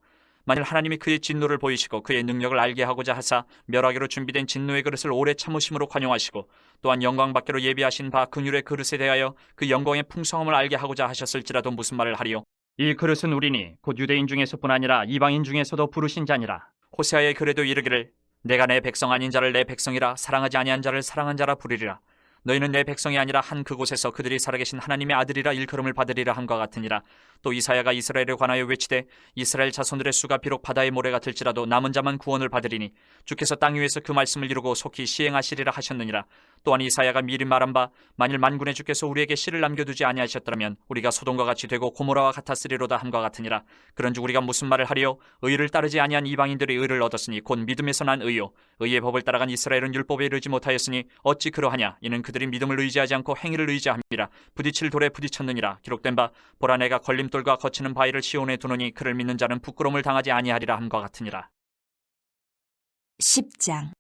Speaker 2: 만일 하나님이 그의 진노를 보이시고 그의 능력을 알게 하고자 하사 멸하기로 준비된 진노의 그릇을 오래 참으심으로 관용하시고 또한 영광받기로 예비하신 바 긍휼의 그릇에 대하여 그 영광의 풍성함을 알게 하고자 하셨을지라도 무슨 말을 하리요? 이 그릇은 우리니 곧 유대인 중에서뿐 아니라 이방인 중에서도 부르신 자니라. 호세아의 글에도 이르기를 내가 내 백성 아닌 자를 내 백성이라 사랑하지 아니한 자를 사랑한 자라 부르리라. 너희는 내 백성이 아니라 한 그곳에서 그들이 살아계신 하나님의 아들이라 일컬음을 받으리라 함과 같으니라. 또 이사야가 이스라엘에 관하여 외치되 이스라엘 자손들의 수가 비록 바다의 모래 같을지라도 남은 자만 구원을 받으리니 주께서 땅 위에서 그 말씀을 이루고 속히 시행하시리라 하셨느니라. 또한 이사야가 미리 말한 바 만일 만군의 주께서 우리에게 씨를 남겨두지 아니하셨더라면 우리가 소돔과 같이 되고 고모라와 같았으리로다 함과 같으니라. 그런즉 우리가 무슨 말을 하리요? 의를 따르지 아니한 이방인들이 의를 얻었으니 곧 믿음에서 난 의요 의의 법을 따라간 이스라엘은 율법에 이르지 못하였으니 어찌 그러하냐? 이는 그들이 믿음을 의지하지 않고 행위를 의지함이라. 부딪힐 돌에 부딪혔느니라. 기록된 바 보라 내가 걸림돌과 거치는 바위를 시온에 두노니 그를 믿는 자는 부끄러움을 당하지 아니하리라 함과 같으니라.
Speaker 1: 10장.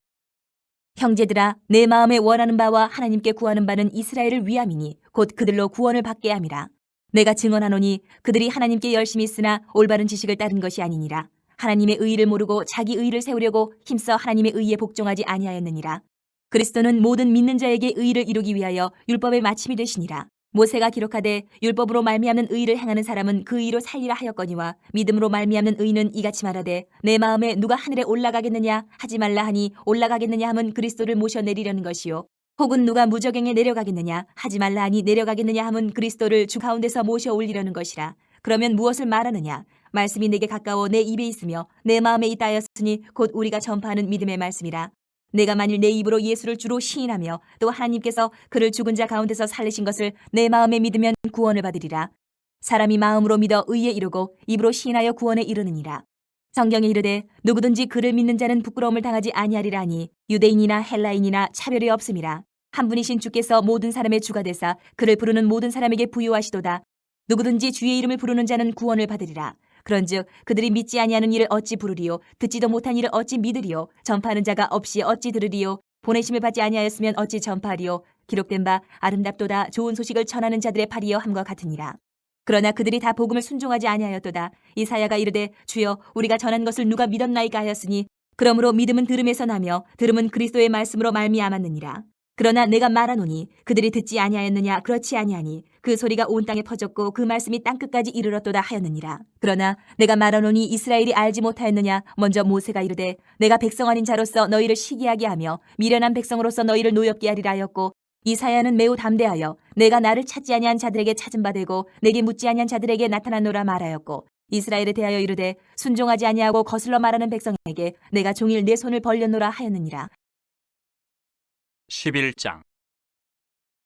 Speaker 1: 형제들아 내 마음에 원하는 바와 하나님께 구하는 바는 이스라엘을 위함이니 곧 그들로 구원을 받게 함이라. 내가 증언하노니 그들이 하나님께 열심히 있으나 올바른 지식을 따른 것이 아니니라. 하나님의 의의를 모르고 자기 의의를 세우려고 힘써 하나님의 의의에 복종하지 아니하였느니라. 그리스도는 모든 믿는 자에게 의의를 이루기 위하여 율법의 마침이 되시니라. 모세가 기록하되 율법으로 말미암는 의의를 행하는 사람은 그 의의로 살리라 하였거니와 믿음으로 말미암는 의의는 이같이 말하되 내 마음에 누가 하늘에 올라가겠느냐 하지 말라 하니 올라가겠느냐 함은 그리스도를 모셔 내리려는 것이요 혹은 누가 무저갱에 내려가겠느냐 하지 말라 하니 내려가겠느냐 함은 그리스도를 주 가운데서 모셔 올리려는 것이라. 그러면 무엇을 말하느냐? 말씀이 내게 가까워 내 입에 있으며 내 마음에 있다 하였으니 곧 우리가 전파하는 믿음의 말씀이라. 내가 만일 내 입으로 예수를 주로 시인하며 또 하나님께서 그를 죽은 자 가운데서 살리신 것을 내 마음에 믿으면 구원을 받으리라. 사람이 마음으로 믿어 의에 이르고 입으로 시인하여 구원에 이르느니라. 성경에 이르되 누구든지 그를 믿는 자는 부끄러움을 당하지 아니하리라 하니 유대인이나 헬라인이나 차별이 없음이라. 한 분이신 주께서 모든 사람의 주가 되사 그를 부르는 모든 사람에게 부유하시도다. 누구든지 주의 이름을 부르는 자는 구원을 받으리라. 그런즉 그들이 믿지 아니하는 일을 어찌 부르리요? 듣지도 못한 일을 어찌 믿으리요? 전파하는 자가 없이 어찌 들으리요? 보내심을 받지 아니하였으면 어찌 전파하리요? 기록된 바 아름답도다 좋은 소식을 전하는 자들의 팔이여 함과 같으니라. 그러나 그들이 다 복음을 순종하지 아니하였도다. 이사야가 이르되 주여 우리가 전한 것을 누가 믿었나이까 하였으니 그러므로 믿음은 들음에서 나며 들음은 그리스도의 말씀으로 말미암았느니라. 그러나 내가 말하노니 그들이 듣지 아니하였느냐? 그렇지 아니하니 그 소리가 온 땅에 퍼졌고 그 말씀이 땅끝까지 이르렀도다 하였느니라. 그러나 내가 말하노니 이스라엘이 알지 못하였느냐? 먼저 모세가 이르되 내가 백성 아닌 자로서 너희를 시기하게 하며 미련한 백성으로서 너희를 노엽게 하리라 하였고, 이사야는 매우 담대하여 내가 나를 찾지 아니한 자들에게 찾은 바 되고 내게 묻지 아니한 자들에게 나타나노라 말하였고, 이스라엘에 대하여 이르되 순종하지 아니하고 거슬러 말하는 백성에게 내가 종일 내 손을 벌렸노라 하였느니라.
Speaker 2: 11장.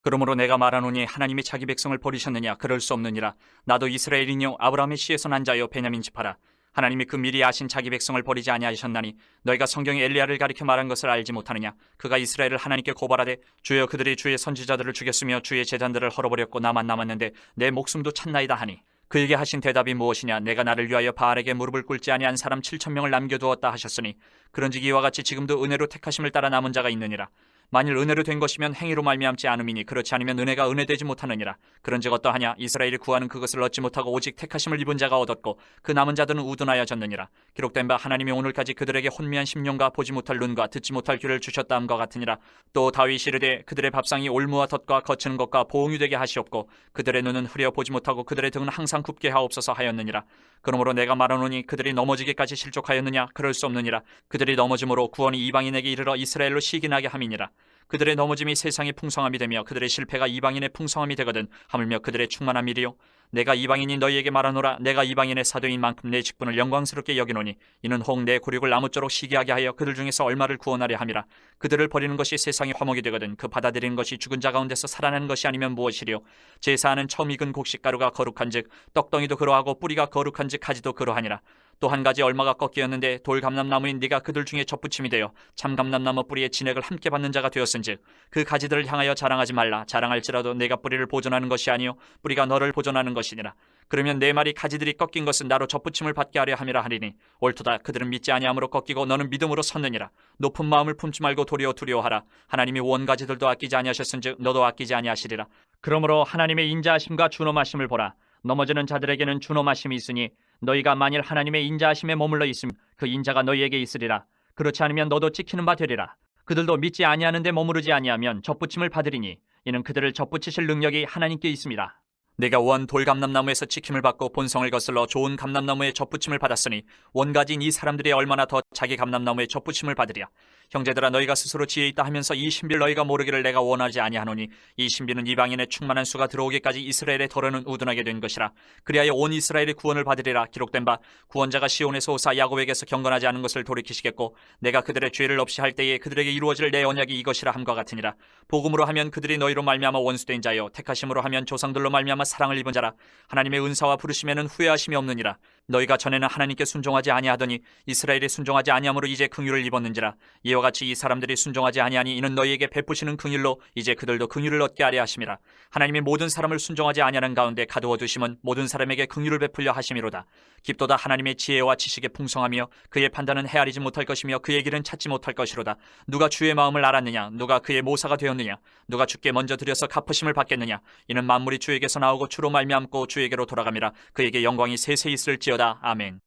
Speaker 2: 그러므로 내가 말하노니 하나님이 자기 백성을 버리셨느냐? 그럴 수 없느니라. 나도 이스라엘이뇨 아브라함의 씨에서 난 자요 베냐민 지파라. 하나님이 그 미리 아신 자기 백성을 버리지 아니하셨나니 너희가 성경에 엘리야를 가리켜 말한 것을 알지 못하느냐? 그가 이스라엘을 하나님께 고발하되 주여 그들이 주의 선지자들을 죽였으며 주의 제단들을 헐어버렸고 나만 남았는데 내 목숨도 찾나이다 하니, 그에게 하신 대답이 무엇이냐? 내가 나를 위하여 바알에게 무릎을 꿇지 아니한 사람 7,000명을 남겨두었다 하셨으니, 그런즉 이와 같이 지금도 은혜로 택하심을 따라 남은 자가 있느니라. 만일 은혜로 된 것이면 행위로 말미암지 않음이니, 그렇지 않으면 은혜가 은혜되지 못하느니라. 그런즉 어떠하냐? 이스라엘이 구하는 그것을 얻지 못하고 오직 택하심을 입은 자가 얻었고 그 남은 자들은 우둔하여졌느니라. 기록된 바 하나님이 오늘까지 그들에게 혼미한 심령과 보지 못할 눈과 듣지 못할 귀를 주셨다 함과 같으니라. 또 다윗이 이르되 그들의 밥상이 올무와 덫과 거치는 것과 보응이 되게 하시옵고 그들의 눈은 흐려 보지 못하고 그들의 등은 항상 굽게 하옵소서 하였느니라. 그러므로 내가 말하노니 그들이 넘어지기까지 실족하였느냐? 그럴 수 없느니라. 그들이 넘어짐으로 구원이 이방인에게 이르러 이스라엘로 시기나게 함이니라. 그들의 넘어짐이 세상의 풍성함이 되며 그들의 실패가 이방인의 풍성함이 되거든 하물며 그들의 충만함이리요. 내가 이방인이 너희에게 말하노라. 내가 이방인의 사도인 만큼 내 직분을 영광스럽게 여기노니 이는 혹 내 굴욕을 아무쪼록 시기하게 하여 그들 중에서 얼마를 구원하려 함이라. 그들을 버리는 것이 세상의 화목이 되거든 그 받아들이는 것이 죽은 자 가운데서 살아나는 것이 아니면 무엇이리요. 제사하는 처음 익은 곡식가루가 거룩한즉 떡덩이도 그러하고 뿌리가 거룩한즉 가지도 그러하니라. 또 한 가지 얼마가 꺾이었는데 돌감람나무인 네가 그들 중에 접붙임이 되어 참감람나무 뿌리의 진액을 함께 받는 자가 되었은즉 그 가지들을 향하여 자랑하지 말라. 자랑할지라도 내가 뿌리를 보존하는 것이 아니요 뿌리가 너를 보존하는 것이니라. 그러면 내 말이 가지들이 꺾인 것은 나로 접붙임을 받게 하려 함이라 하리니, 옳도다. 그들은 믿지 아니함으로 꺾이고 너는 믿음으로 섰느니라. 높은 마음을 품지 말고 도리어 두려워하라. 하나님이 원가지들도 아끼지 아니하셨은즉 너도 아끼지 아니하시리라. 그러므로 하나님의 인자하심과 준엄하심을 보라. 넘어지는 자들에게는 준엄하심이 있으니 너희가 만일 하나님의 인자하심에 머물러 있음 그 인자가 너희에게 있으리라. 그렇지 않으면 너도 찍히는 바 되리라. 그들도 믿지 아니하는데 머무르지 아니하면 접붙임을 받으리니 이는 그들을 접붙이실 능력이 하나님께 있습니다. 내가 원 돌감람나무에서 지킴을 받고 본성을 거슬러 좋은 감람나무에 접붙임을 받았으니 원가지인 이 사람들이 얼마나 더 자기 감람나무에 접붙임을 받으랴. 형제들아, 너희가 스스로 지혜 있다 하면서 이 신비를 너희가 모르기를 내가 원하지 아니하노니, 이 신비는 이방인의 충만한 수가 들어오기까지 이스라엘의 덫은 우둔하게 된 것이라. 그리하여 온 이스라엘의 구원을 받으리라. 기록된 바 구원자가 시온에서 오사 야곱에게서 경건하지 않은 것을 돌이키시겠고 내가 그들의 죄를 없이 할 때에 그들에게 이루어질 내 언약이 이것이라 함과 같으니라. 복음으로 하면 그들이 너희로 말미암아 원수된 자요, 택하심으로 하면 조상들로 말미암아 사랑을 입은 자라. 하나님의 은사와 부르심에는 후회하심이 없느니라. 너희가 전에는 하나님께 순종하지 아니하더니 이스라엘이 순종하지 아니함으로 이제 긍휼을 입었는지라. 이와 같이 이 사람들이 순종하지 아니하니 이는 너희에게 베푸시는 긍휼로 이제 그들도 긍휼을 얻게 하려 하심이라. 하나님이 모든 사람을 순종하지 아니하는 가운데 가두어 두심은 모든 사람에게 긍휼을 베풀려 하심이로다. 깊도다 하나님의 지혜와 지식의 풍성하며 그의 판단은 헤아리지 못할 것이며 그의 길은 찾지 못할 것이로다. 누가 주의 마음을 알았느냐? 누가 그의 모사가 되었느냐? 누가 주께 먼저 드려서 갚으심을 받겠느냐? 이는 만물이 주에게서 나오고 주로 말미암고 주에게로 돌아감이라. 그에게 영광이 세세 있을지어다. 아멘.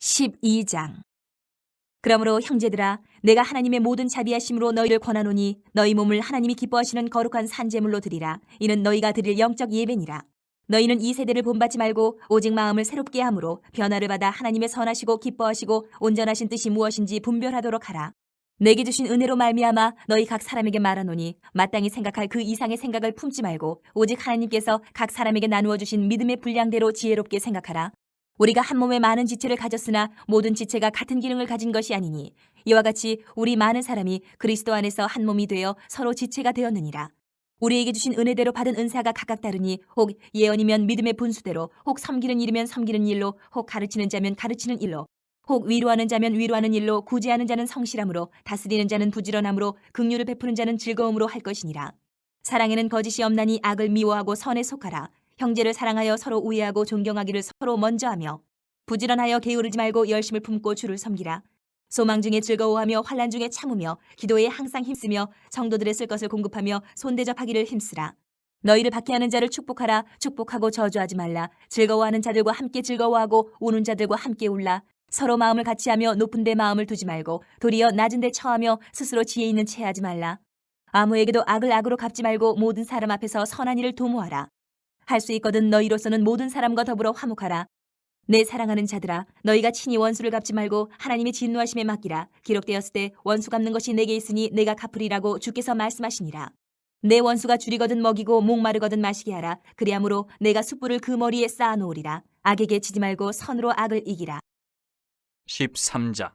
Speaker 1: 12장. 그러므로 형제들아, 내가 하나님의 모든 자비하심으로 너희를 권하노니 너희 몸을 하나님이 기뻐하시는 거룩한 산제물로 드리라. 이는 너희가 드릴 영적 예배니라. 너희는 이 세대를 본받지 말고 오직 마음을 새롭게 함으로 변화를 받아 하나님의 선하시고 기뻐하시고 온전하신 뜻이 무엇인지 분별하도록 하라. 내게 주신 은혜로 말미암아 너희 각 사람에게 말하노니 마땅히 생각할 그 이상의 생각을 품지 말고 오직 하나님께서 각 사람에게 나누어 주신 믿음의 분량대로 지혜롭게 생각하라. 우리가 한 몸에 많은 지체를 가졌으나 모든 지체가 같은 기능을 가진 것이 아니니 이와 같이 우리 많은 사람이 그리스도 안에서 한 몸이 되어 서로 지체가 되었느니라. 우리에게 주신 은혜대로 받은 은사가 각각 다르니 혹 예언이면 믿음의 분수대로, 혹 섬기는 일이면 섬기는 일로, 혹 가르치는 자면 가르치는 일로, 혹 위로하는 자면 위로하는 일로, 구제하는 자는 성실함으로, 다스리는 자는 부지런함으로, 긍휼을 베푸는 자는 즐거움으로 할 것이니라. 사랑에는 거짓이 없나니 악을 미워하고 선에 속하라. 형제를 사랑하여 서로 우애하고 존경하기를 서로 먼저 하며, 부지런하여 게으르지 말고 열심을 품고 주를 섬기라. 소망 중에 즐거워하며 환난 중에 참으며 기도에 항상 힘쓰며 성도들의 쓸 것을 공급하며 손대접하기를 힘쓰라. 너희를 박해하는 자를 축복하라. 축복하고 저주하지 말라. 즐거워하는 자들과 함께 즐거워하고 우는 자들과 함께 울라. 서로 마음을 같이하며 높은 데 마음을 두지 말고 도리어 낮은 데 처하며 스스로 지혜 있는 체하지 말라. 아무에게도 악을 악으로 갚지 말고 모든 사람 앞에서 선한 일을 도모하라. 할 수 있거든 너희로서는 모든 사람과 더불어 화목하라. 내 사랑하는 자들아, 너희가 친히 원수를 갚지 말고 하나님의 진노하심에 맡기라. 기록되었을 때 원수 갚는 것이 내게 있으니 내가 갚으리라고 주께서 말씀하시니라. 내 원수가 줄이거든 먹이고 목마르거든 마시게 하라. 그리하므로 내가 숯불을 그 머리에 쌓아놓으리라. 악에게 지지 말고 선으로 악을 이기라.
Speaker 2: 13장.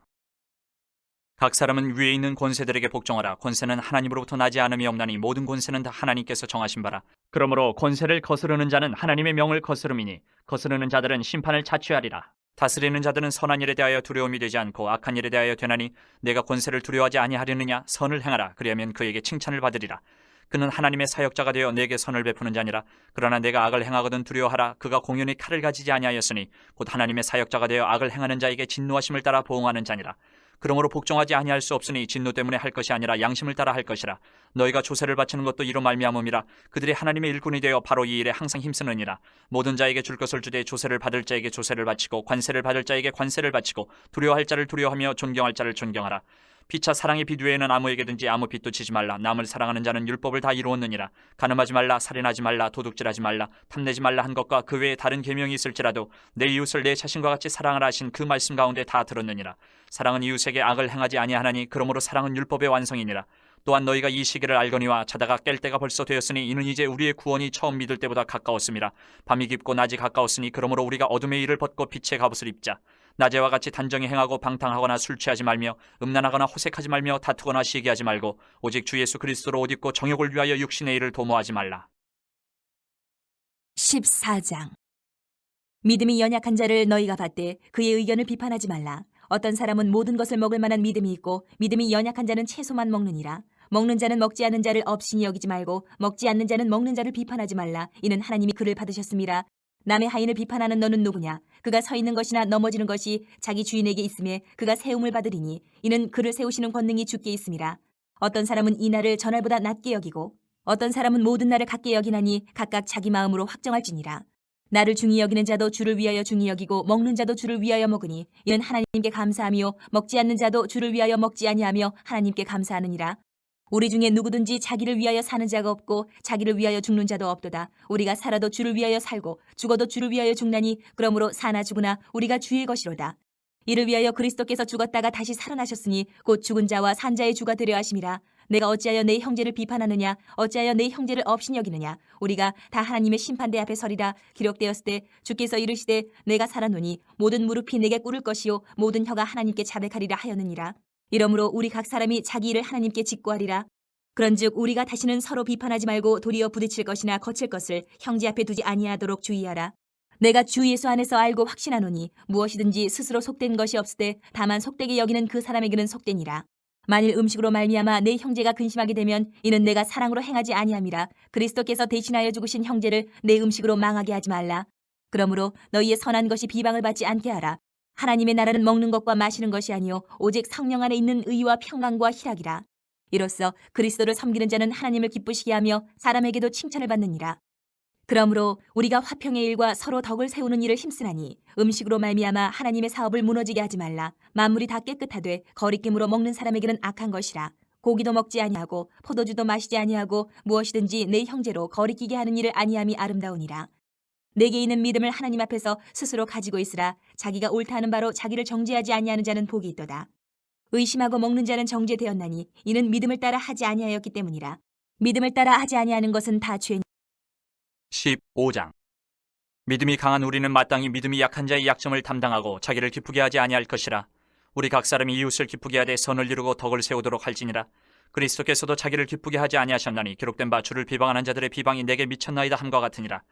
Speaker 2: 각 사람은 위에 있는 권세들에게 복종하라. 권세는 하나님으로부터 나지 않음이 없나니 모든 권세는 다 하나님께서 정하신 바라. 그러므로 권세를 거스르는 자는 하나님의 명을 거스름이니 거스르는 자들은 심판을 자취하리라. 다스리는 자들은 선한 일에 대하여 두려움이 되지 않고 악한 일에 대하여 되나니 내가 권세를 두려워하지 아니하려느냐. 선을 행하라. 그리하면 그에게 칭찬을 받으리라. 그는 하나님의 사역자가 되어 내게 선을 베푸는 자니라. 그러나 내가 악을 행하거든 두려워하라. 그가 공연히 칼을 가지지 아니하였으니 곧 하나님의 사역자가 되어 악을 행하는 자에게 진노하심을 따라 보응하는 자니라. 그러므로 복종하지 아니할 수 없으니 진노 때문에 할 것이 아니라 양심을 따라 할 것이라. 너희가 조세를 바치는 것도 이로 말미암음이라. 그들이 하나님의 일꾼이 되어 바로 이 일에 항상 힘쓰느니라. 모든 자에게 줄 것을 주되 조세를 받을 자에게 조세를 바치고 관세를 받을 자에게 관세를 바치고 두려워할 자를 두려워하며 존경할 자를 존경하라. 피차 사랑의 빛 외에는 아무에게든지 아무 빚도 지지 말라. 남을 사랑하는 자는 율법을 다 이루었느니라. 간음하지 말라, 살인하지 말라, 도둑질하지 말라, 탐내지 말라 한 것과 그 외에 다른 계명이 있을지라도 내 이웃을 내 자신과 같이 사랑하라 하신 그 말씀 가운데 다 들었느니라. 사랑은 이웃에게 악을 행하지 아니하나니 그러므로 사랑은 율법의 완성이니라. 또한 너희가 이 시기를 알거니와 자다가 깰 때가 벌써 되었으니 이는 이제 우리의 구원이 처음 믿을 때보다 가까웠음이라. 밤이 깊고 낮이 가까웠으니 그러므로 우리가 어둠의 일을 벗고 빛의 갑옷을 입자. 낮에와 같이 단정히 행하고 방탕하거나 술 취하지 말며 음란하거나 호색하지 말며 다투거나 시기하지 말고 오직 주 예수 그리스도로 옷 입고 정욕을 위하여 육신의 일을 도모하지 말라.
Speaker 1: 14장. 믿음이 연약한 자를 너희가 받되 그의 의견을 비판하지 말라. 어떤 사람은 모든 것을 먹을 만한 믿음이 있고 믿음이 연약한 자는 채소만 먹느니라. 먹는 자는 먹지 않는 자를 업신이 여기지 말고 먹지 않는 자는 먹는 자를 비판하지 말라. 이는 하나님이 그를 받으셨음이라. 남의 하인을 비판하는 너는 누구냐? 그가 서 있는 것이나 넘어지는 것이 자기 주인에게 있음에 그가 세움을 받으리니 이는 그를 세우시는 권능이 주께 있음이라. 어떤 사람은 이 날을 전날보다 낮게 여기고 어떤 사람은 모든 날을 같게 여기나니 각각 자기 마음으로 확정할지니라. 나를 중히 여기는 자도 주를 위하여 중히 여기고 먹는 자도 주를 위하여 먹으니 이는 하나님께 감사하며 먹지 않는 자도 주를 위하여 먹지 아니하며 하나님께 감사하느니라. 우리 중에 누구든지 자기를 위하여 사는 자가 없고 자기를 위하여 죽는 자도 없도다. 우리가 살아도 주를 위하여 살고 죽어도 주를 위하여 죽나니 그러므로 사나 죽으나 우리가 주의 것이로다. 이를 위하여 그리스도께서 죽었다가 다시 살아나셨으니 곧 죽은 자와 산 자의 주가 되려 하심이라. 내가 어찌하여 내 형제를 비판하느냐? 어찌하여 내 형제를 업신 여기느냐? 우리가 다 하나님의 심판대 앞에 서리라. 기록되었을 때 주께서 이르시되 내가 살아노니 모든 무릎이 내게 꿇을 것이요 모든 혀가 하나님께 자백하리라 하였느니라. 이러므로 우리 각 사람이 자기 일을 하나님께 직고하리라. 그런즉 우리가 다시는 서로 비판하지 말고 도리어 부딪힐 것이나 거칠 것을 형제 앞에 두지 아니하도록 주의하라. 내가 주 예수 안에서 알고 확신하노니 무엇이든지 스스로 속된 것이 없으되 다만 속되게 여기는 그 사람에게는 속되니라. 만일 음식으로 말미암아 내 형제가 근심하게 되면 이는 내가 사랑으로 행하지 아니함이라. 그리스도께서 대신하여 죽으신 형제를 내 음식으로 망하게 하지 말라. 그러므로 너희의 선한 것이 비방을 받지 않게 하라. 하나님의 나라는 먹는 것과 마시는 것이 아니요 오직 성령 안에 있는 의와 평강과 희락이라. 이로써 그리스도를 섬기는 자는 하나님을 기쁘시게 하며 사람에게도 칭찬을 받느니라. 그러므로 우리가 화평의 일과 서로 덕을 세우는 일을 힘쓰나니 음식으로 말미암아 하나님의 사업을 무너지게 하지 말라. 만물이 다 깨끗하되 거리낌으로 먹는 사람에게는 악한 것이라. 고기도 먹지 아니하고 포도주도 마시지 아니하고 무엇이든지 내 형제로 거리끼게 하는 일을 아니함이 아름다우니라. 내게 있는 믿음을 하나님 앞에서 스스로 가지고 있으라. 자기가 옳다 하는 바로 자기를 정죄하지 아니하는 자는 복이 있도다. 의심하고 먹는 자는 정죄되었나니 이는 믿음을 따라 하지 아니하였기 때문이라. 믿음을 따라 하지 아니하는 것은 다 죄니.
Speaker 2: 15장. 믿음이 강한 우리는 마땅히 믿음이 약한 자의 약점을 담당하고 자기를 기쁘게 하지 아니할 것이라. 우리 각 사람이 이웃을 기쁘게 하되 선을 이루고 덕을 세우도록 할지니라. 그리스도께서도 자기를 기쁘게 하지 아니하셨나니 기록된 바 주를 비방하는 자들의 비방이 내게 미쳤나이다 함과 같으니라.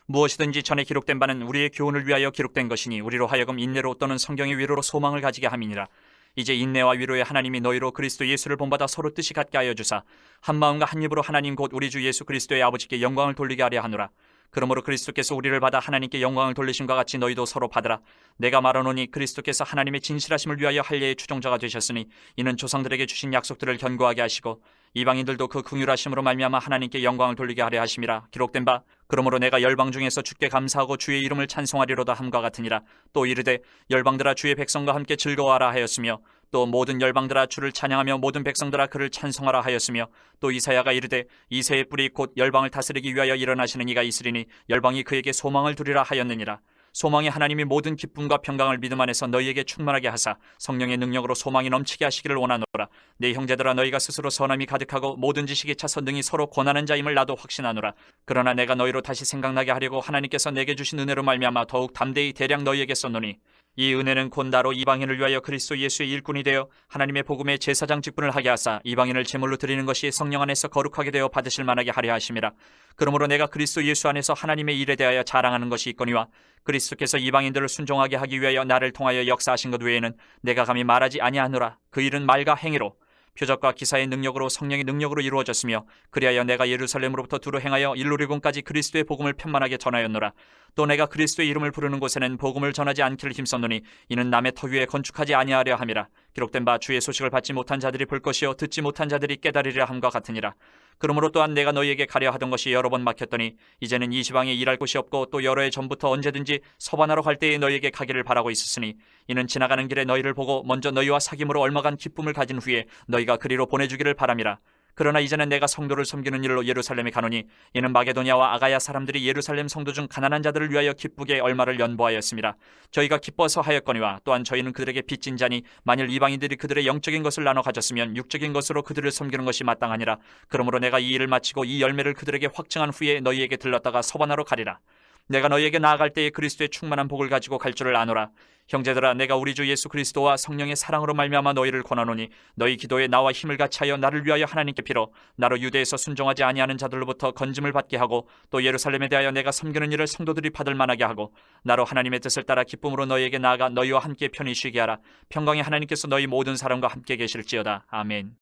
Speaker 2: 무엇이든지 전에 기록된 바는 우리의 교훈을 위하여 기록된 것이니 우리로 하여금 인내로 또는 성경의 위로로 소망을 가지게 함이니라. 이제 인내와 위로의 하나님이 너희로 그리스도 예수를 본받아 서로 뜻이 같게 하여 주사 한 마음과 한 입으로 하나님 곧 우리 주 예수 그리스도의 아버지께 영광을 돌리게 하려 하노라. 그러므로 그리스도께서 우리를 받아 하나님께 영광을 돌리심과 같이 너희도 서로 받으라. 내가 말하노니 그리스도께서 하나님의 진실하심을 위하여 할례의 추종자가 되셨으니 이는 조상들에게 주신 약속들을 견고하게 하시고 이방인들도 그 긍휼하심으로 말미암아 하나님께 영광을 돌리게 하려 하심이라. 기록된 바 그러므로 내가 열방 중에서 주께 감사하고 주의 이름을 찬송하리로다 함과 같으니라. 또 이르되 열방들아 주의 백성과 함께 즐거워하라 하였으며 또 모든 열방들아 주를 찬양하며 모든 백성들아 그를 찬송하라 하였으며 또 이사야가 이르되 이새의 뿔이 곧 열방을 다스리기 위하여 일어나시는 이가 있으리니 열방이 그에게 소망을 두리라 하였느니라. 소망이 하나님이 모든 기쁨과 평강을 믿음 안에서 너희에게 충만하게 하사 성령의 능력으로 소망이 넘치게 하시기를 원하노라. 내 형제들아 너희가 스스로 선함이 가득하고 모든 지식에 차서 능히 서로 권하는 자임을 나도 확신하노라. 그러나 내가 너희로 다시 생각나게 하려고 하나님께서 내게 주신 은혜로 말미암아 더욱 담대히 대략 너희에게 썼노니 이 은혜는 곧 나로 이방인을 위하여 그리스도 예수의 일꾼이 되어 하나님의 복음의 제사장 직분을 하게 하사 이방인을 제물로 드리는 것이 성령 안에서 거룩하게 되어 받으실 만하게 하려 하심이라. 그러므로 내가 그리스도 예수 안에서 하나님의 일에 대하여 자랑하는 것이 있거니와 그리스도께서 이방인들을 순종하게 하기 위하여 나를 통하여 역사하신 것 외에는 내가 감히 말하지 아니하노라. 그 일은 말과 행위로 표적과 기사의 능력으로 성령의 능력으로 이루어졌으며 그리하여 내가 예루살렘으로부터 두루 행하여 일루리곤까지 그리스도의 복음을 편만하게 전하였노라. 또 내가 그리스도의 이름을 부르는 곳에는 복음을 전하지 않기를 힘썼노니 이는 남의 터 위에 건축하지 아니하려 함이라. 기록된 바 주의 소식을 받지 못한 자들이 볼 것이요 듣지 못한 자들이 깨달으리라 함과 같으니라. 그러므로 또한 내가 너희에게 가려 하던 것이 여러 번 막혔더니 이제는 이 지방에 일할 곳이 없고 또 여러 해 전부터 언제든지 서반하러 갈 때에 너희에게 가기를 바라고 있었으니 이는 지나가는 길에 너희를 보고 먼저 너희와 사귐으로 얼마간 기쁨을 가진 후에 너희가 그리로 보내주기를 바람이라. 그러나 이제는 내가 성도를 섬기는 일로 예루살렘에 가노니 이는 마게도냐와 아가야 사람들이 예루살렘 성도 중 가난한 자들을 위하여 기쁘게 얼마를 연보하였습니다. 저희가 기뻐서 하였거니와 또한 저희는 그들에게 빚진 자니 만일 이방인들이 그들의 영적인 것을 나눠 가졌으면 육적인 것으로 그들을 섬기는 것이 마땅하니라. 그러므로 내가 이 일을 마치고 이 열매를 그들에게 확증한 후에 너희에게 들렀다가 서반하러 가리라. 내가 너희에게 나아갈 때에 그리스도의 충만한 복을 가지고 갈 줄을 아노라. 형제들아 내가 우리 주 예수 그리스도와 성령의 사랑으로 말미암아 너희를 권하노니 너희 기도에 나와 힘을 같이하여 나를 위하여 하나님께 빌어 나로 유대에서 순종하지 아니하는 자들로부터 건짐을 받게 하고 또 예루살렘에 대하여 내가 섬기는 일을 성도들이 받을 만하게 하고 나로 하나님의 뜻을 따라 기쁨으로 너희에게 나아가 너희와 함께 편히 쉬게 하라. 평강의 하나님께서 너희 모든 사람과 함께 계실지어다. 아멘.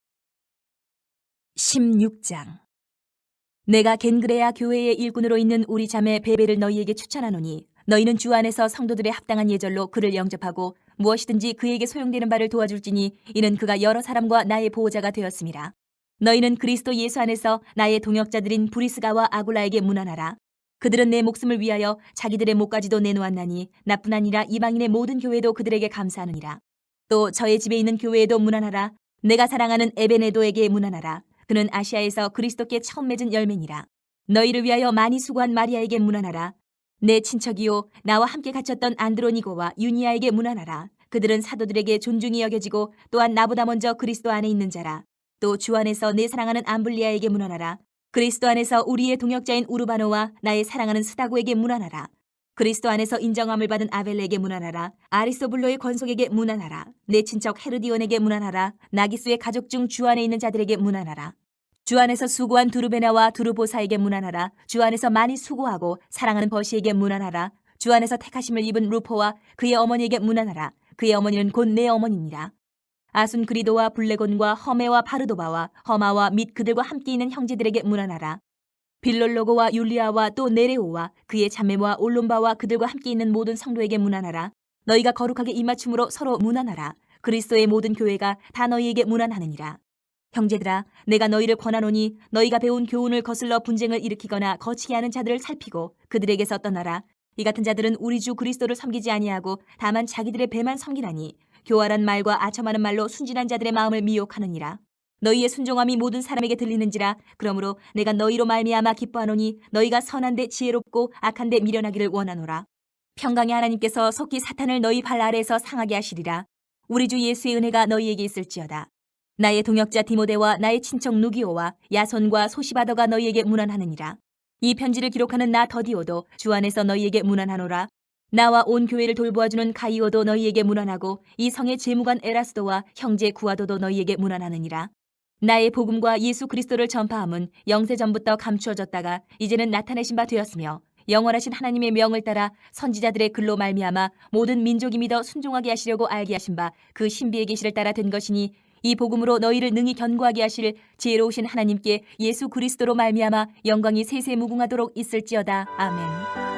Speaker 1: 16장. 내가 겐그레아 교회의 일꾼으로 있는 우리 자매 베베를 너희에게 추천하노니 너희는 주 안에서 성도들의 합당한 예절로 그를 영접하고 무엇이든지 그에게 소용되는 바를 도와줄지니 이는 그가 여러 사람과 나의 보호자가 되었습니다. 너희는 그리스도 예수 안에서 나의 동역자들인 브리스가와 아굴라에게 문안하라. 그들은 내 목숨을 위하여 자기들의 목까지도 내놓았나니 나뿐 아니라 이방인의 모든 교회도 그들에게 감사하느니라. 또 저의 집에 있는 교회에도 문안하라. 내가 사랑하는 에베네도에게 문안하라. 그는 아시아에서 그리스도께 처음 맺은 열매니라. 너희를 위하여 많이 수고한 마리아에게 문안하라. 내 친척이요 나와 함께 갇혔던 안드로니고와 유니아에게 문안하라. 그들은 사도들에게 존중이 여겨지고 또한 나보다 먼저 그리스도 안에 있는 자라. 또 주 안에서 내 사랑하는 암블리아에게 문안하라. 그리스도 안에서 우리의 동역자인 우르바노와 나의 사랑하는 스다고에게 문안하라. 그리스도 안에서 인정함을 받은 아벨레에게 문안하라. 아리스토블로의 권속에게 문안하라. 내 친척 헤르디온에게 문안하라. 나기스의 가족 중 주 안에 있는 자들에게 문안하라. 주 안에서 수고한 두르베나와 두르보사에게 문안하라. 주 안에서 많이 수고하고 사랑하는 버시에게 문안하라. 주 안에서 택하심을 입은 루포와 그의 어머니에게 문안하라. 그의 어머니는 곧 내 어머니니라. 아순그리도와 블레곤과 허메와 바르도바와 허마와 및 그들과 함께 있는 형제들에게 문안하라. 빌롤로고와 율리아와 또 네레오와 그의 자매와 올롬바와 그들과 함께 있는 모든 성도에게 문안하라. 너희가 거룩하게 입맞춤으로 서로 문안하라. 그리스도의 모든 교회가 다 너희에게 문안하느니라. 형제들아 내가 너희를 권하노니 너희가 배운 교훈을 거슬러 분쟁을 일으키거나 거치게 하는 자들을 살피고 그들에게서 떠나라. 이 같은 자들은 우리 주 그리스도를 섬기지 아니하고 다만 자기들의 배만 섬기나니 교활한 말과 아첨하는 말로 순진한 자들의 마음을 미혹하느니라. 너희의 순종함이 모든 사람에게 들리는지라. 그러므로 내가 너희로 말미암아 기뻐하노니 너희가 선한데 지혜롭고 악한데 미련하기를 원하노라. 평강의 하나님께서 속히 사탄을 너희 발 아래에서 상하게 하시리라. 우리 주 예수의 은혜가 너희에게 있을지어다. 나의 동역자 디모데와 나의 친척 누기오와 야손과 소시바더가 너희에게 문안하느니라. 이 편지를 기록하는 나 더디오도 주 안에서 너희에게 문안하노라. 나와 온 교회를 돌보아주는 가이오도 너희에게 문안하고 이 성의 재무관 에라스도와 형제 구아도도 너희에게 문안하느니라. 나의 복음과 예수 그리스도를 전파함은 영세전부터 감추어졌다가 이제는 나타내신 바 되었으며 영원하신 하나님의 명을 따라 선지자들의 글로 말미암아 모든 민족이 믿어 순종하게 하시려고 알게 하신 바 그 신비의 계시를 따라 된 것이니 이 복음으로 너희를 능히 견고하게 하실 지혜로우신 하나님께 예수 그리스도로 말미암아 영광이 세세 무궁하도록 있을지어다. 아멘.